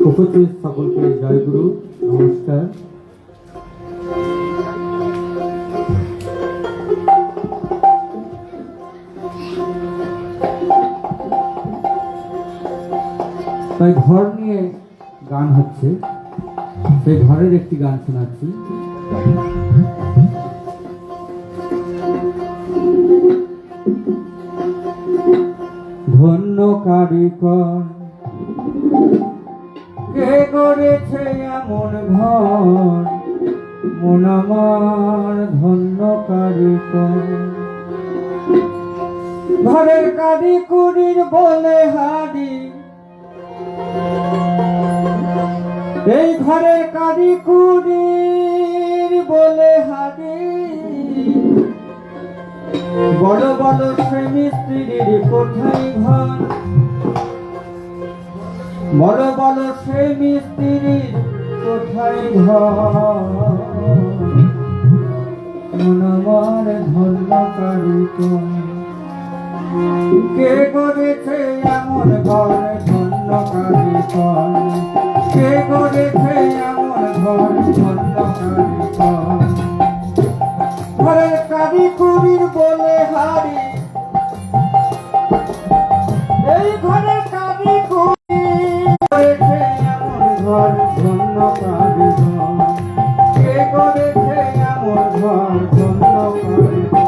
উপস্থিত সকলকে জয় গুরু, নমস্কার। তাই ঘর নিয়ে গান হচ্ছে, সেই ঘরের একটি গান শোনাচ্ছি। ধন্য কারিকর কে করেছে এমন ঘর, মন আমার ধন্য কারিকর। ঘরের কারিকুরির বলে হারি, এই ঘরের কারিকুরির বলে হারি। বড় বড় সে মিস্ত্রির কোথায় ঘর, বড় বড় সে মিস্ত্রির কোথায় ঘর। মন আমার ধন্য কারিকর কে করেছে এমন ঘর, ধন্য কারিকর কে করেছে এমন ঘর, ধন্য কারিকর। ঘরের কারিকুরির বলে হারি, এই ঘরের কারিকুরির করেছে এমন ঘর, ধন্য কারিকর কে করেছে এমন ঘর, ধন্য কারিকর।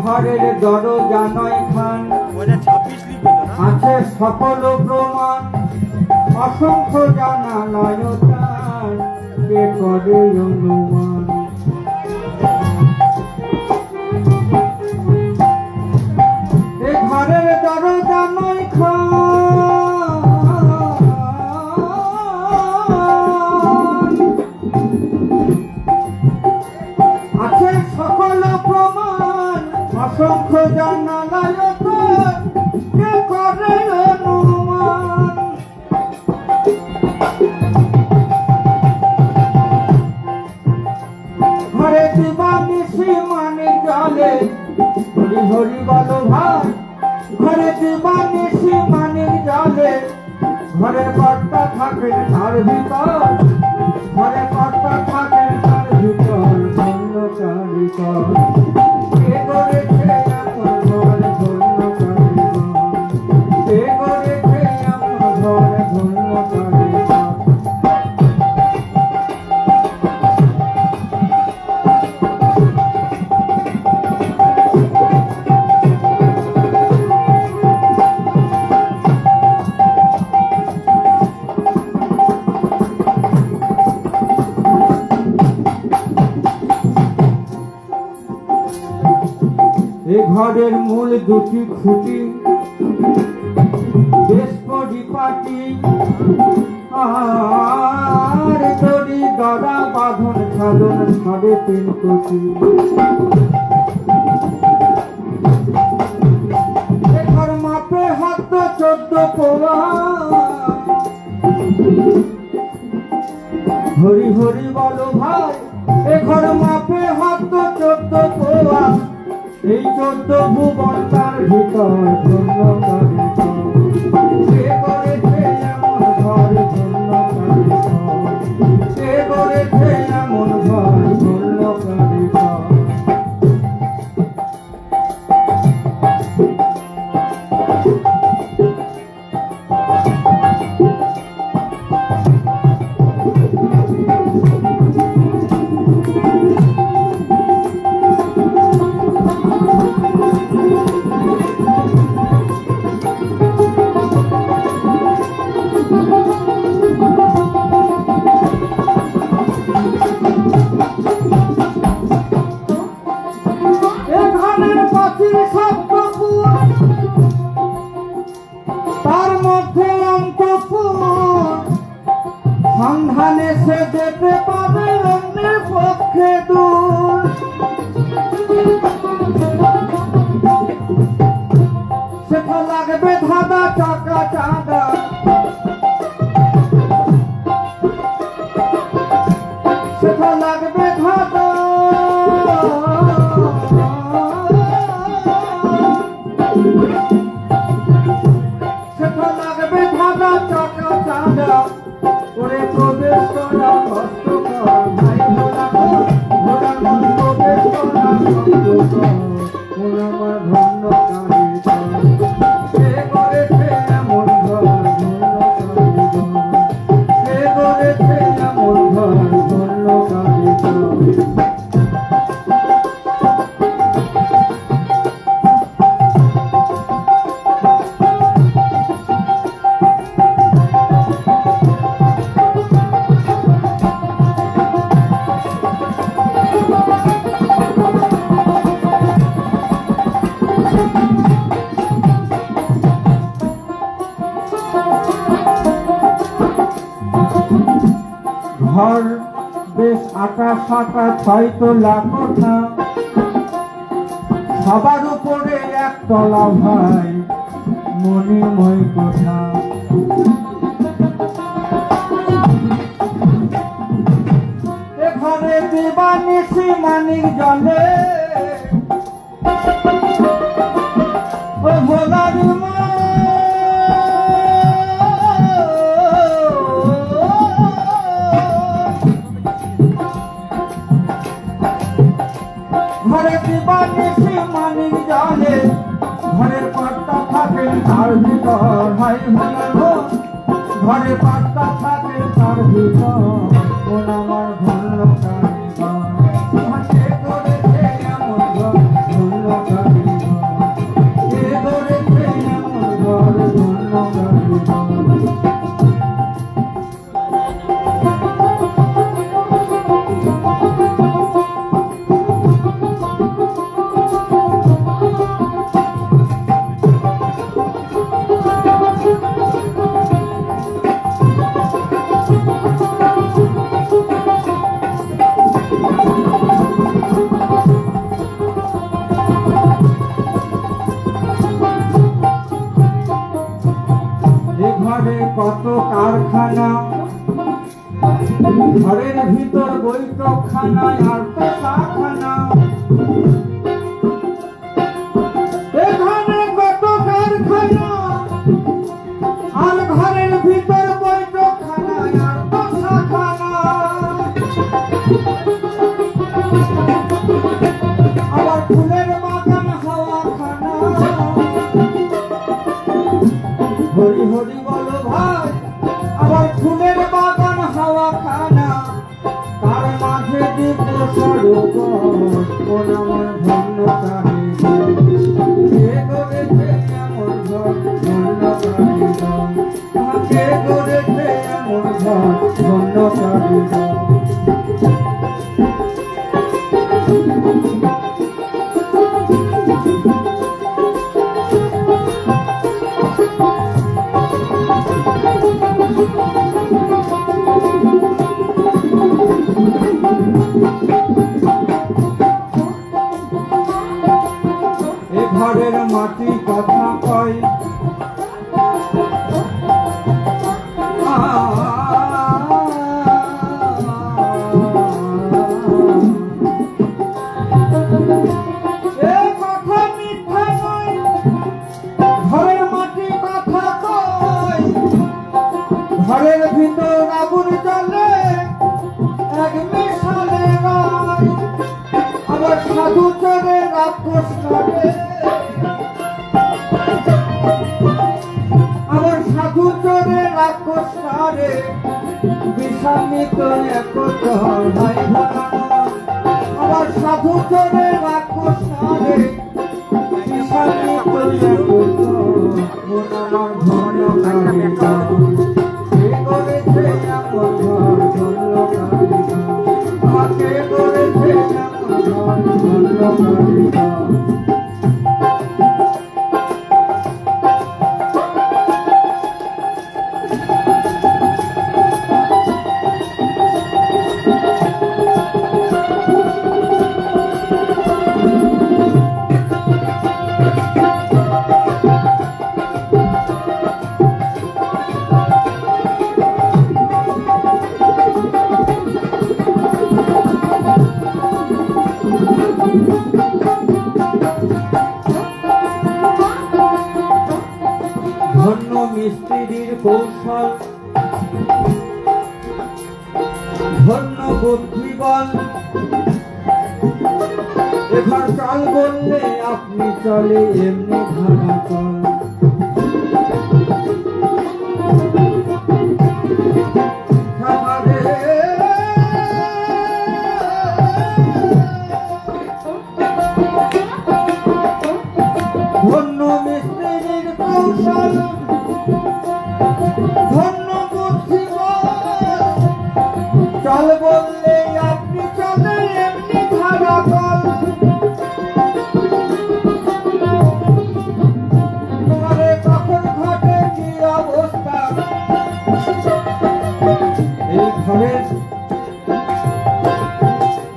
ঘরের দরজা নয় খান, আছে সকল প্রমাণ, অসংখ্য জানা নয় তার, কে করে অনুমান। এ ঘরের দরজা নয় খান, আছে সকল প্রমাণ, অসংখ্য জানালায় কে করে অনুমান। ঘরে দিবানিশি মানে জলে, হরি হরি বলো ভাই। ঘরে দিবানিশি মানে জলে, ঘরের কর্তা থাকেন তার ভিতর, ঘরে কর্তা থাকেন তার ভিতর, ধন্য কারিকর কে করেছে এমন ঘর, ধন্য কারিকর কে করেছে এমন ঘর, ধন্য কারিকর। এ ঘরের মূল দুটি খুঁটি, বেশ পরিপাটি, আর দড়ি দড়া বাঁধন সাধন 3.5 কোটি। এ ঘর মাপে হাত 14 পোয়া, হরি হরি বলো ভাই। এ ঘর মাপে হাত 14 পোয়া, এই 14 ভুবন তার ভিতর, ধন্য কারিকর কে করেছে এমন ঘর, ধন্য কারিকর কে করেছে এমন ঘর, ধন্য কারিকর। সে যেতে পারে অন্যের পক্ষে দূর। সেটা লাগবে ধাঁধা টাকা চাঁদা, সেটা লাগবে ধাঁধা, সেটা লাগবে ধাঁধা টাকা চাঁদা। ওরে প্রবেশ করা কষ্টকর, ভাই ভোলা ভোলার মন প্রবেশ করা কষ্টকর। মন আমার ধন্য কারিগর, কে করেছে এমন ঘর ধন্য কারিগর, কে করেছে এমন ঘর ধন্য কারিগর। ঘর বেশ আটা সাটা ছয়তলা কোঠা, সবার উপরে একতলা ভাই মণিময় কোঠা। এ ঘরে দিবানিশি মানিক জলে, ও ভোলার মা ঘরে দিবানিশি মানিক জানে, ঘরের কর্তা থাকে তার ভিতর, হাই ভোলা ঘরে কর্তা থাকে তার ভিতর। মন আমার ধন্য কারিগর, কে করেছে এমন ঘর ধন্য কারিগর, কে করেছে এমন ঘর ধন্য কারিগর। ঘরে কত কারখানা, ঘরের ভিতর বৈঠকখানা আর তো শাখানা। এখানে কত কারখানা আর ঘরের ভিতর বৈঠকখানা আর তো শাখানা। আবার ফুলের বাগান হাওয়া খানা, হরি হরি বলো ভাই। আবার ফুলের বাগান হাওয়া খানা, তার মাঝে দিব্য সরোবর। মন আমার ধন্য কারিগর, কে করেছে এমন ঘর ধন্য কারিগর, কে করেছে এমন ঘর ধন্য কারিগর। এ ঘরের মাটি কথা কয়, এ কথা মিথ্যা নয়, ঘরের মাটি কথা কয়। ঘরের ভিতর আগুন জ্বলে এক মিশালে নয়, আবার সাধু চরে রাক্ষস নড়ে, আবার সাধু চরে রাক্ষস নড়ে। বিষামিত একতর নাই ভোলানো, আবার সাধু চরে রাক্ষস নড়ে। বিষামিত একতর মন আমার ধন্য কারিগর, কে করেছে এমন ঘর ধন্য কারিগর, কে করেছে এমন ঘর ধন্য কারিগর। বুদ্ধিবল এঘর চল বললে আপনি চলে এমনি ধারা চল ধন্য মিস্ত্রির কৌশল ধন্য বুদ্ধিবল চল বললে আপনি চলে এমনি ধারা কল তোমারে কখন ঘটে কি অবস্থা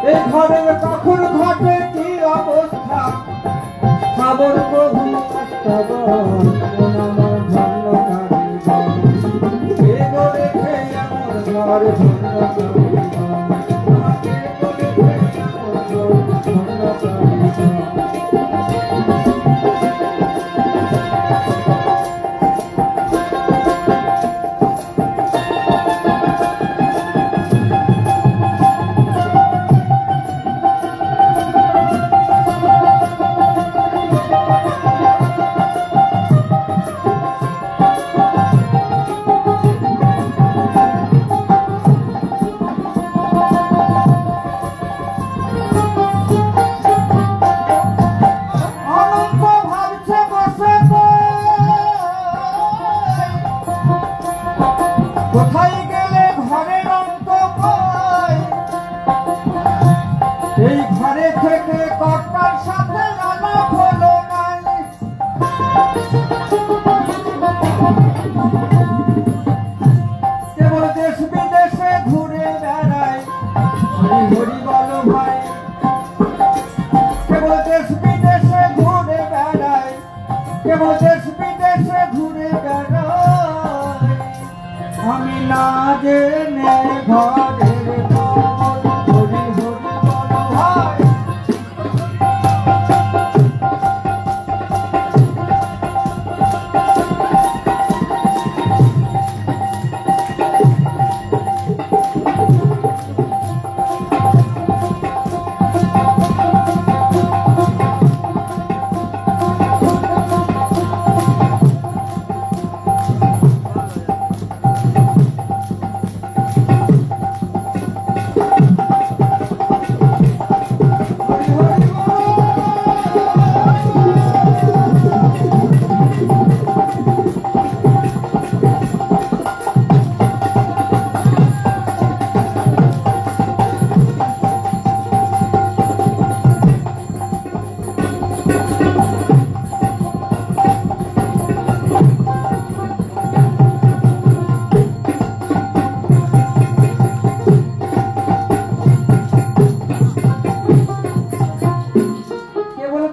এই ঘরের কখন ঘটে কি অবস্থা খবর প্রভু আমার ধন্য কারিগর রেখে আমার ঘর ধন্য কোথায় গেলে ঘরের অন্ত পাই এই ঘরে থেকে কর্তার সাথে আলাপ হলো নাই কেবল দেশ বিদেশে ঘুরে বেড়াই হরি বলো ভাই কেবল দেশ বিদেশে ঘুরে বেড়াই কেবল দেশ বিদেশে ঘুরে বেড়াই আমি না জেনে ঘরের কমল হরি হরি বলো ভাই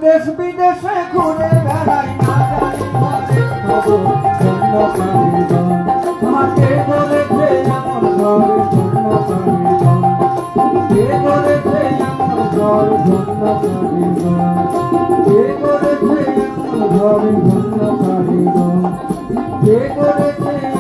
দেশ বিদেশে ঘুরে বেড়াই না জানি ঘরে খবর ধন্য কারিগর আমাকে বলেছে এমন ঘর ধন্য কারিগর কে করেছে এমন ঘর ধন্য কারিগর কে করেছে এমন ঘর ধন্য কারিগর কে করেছে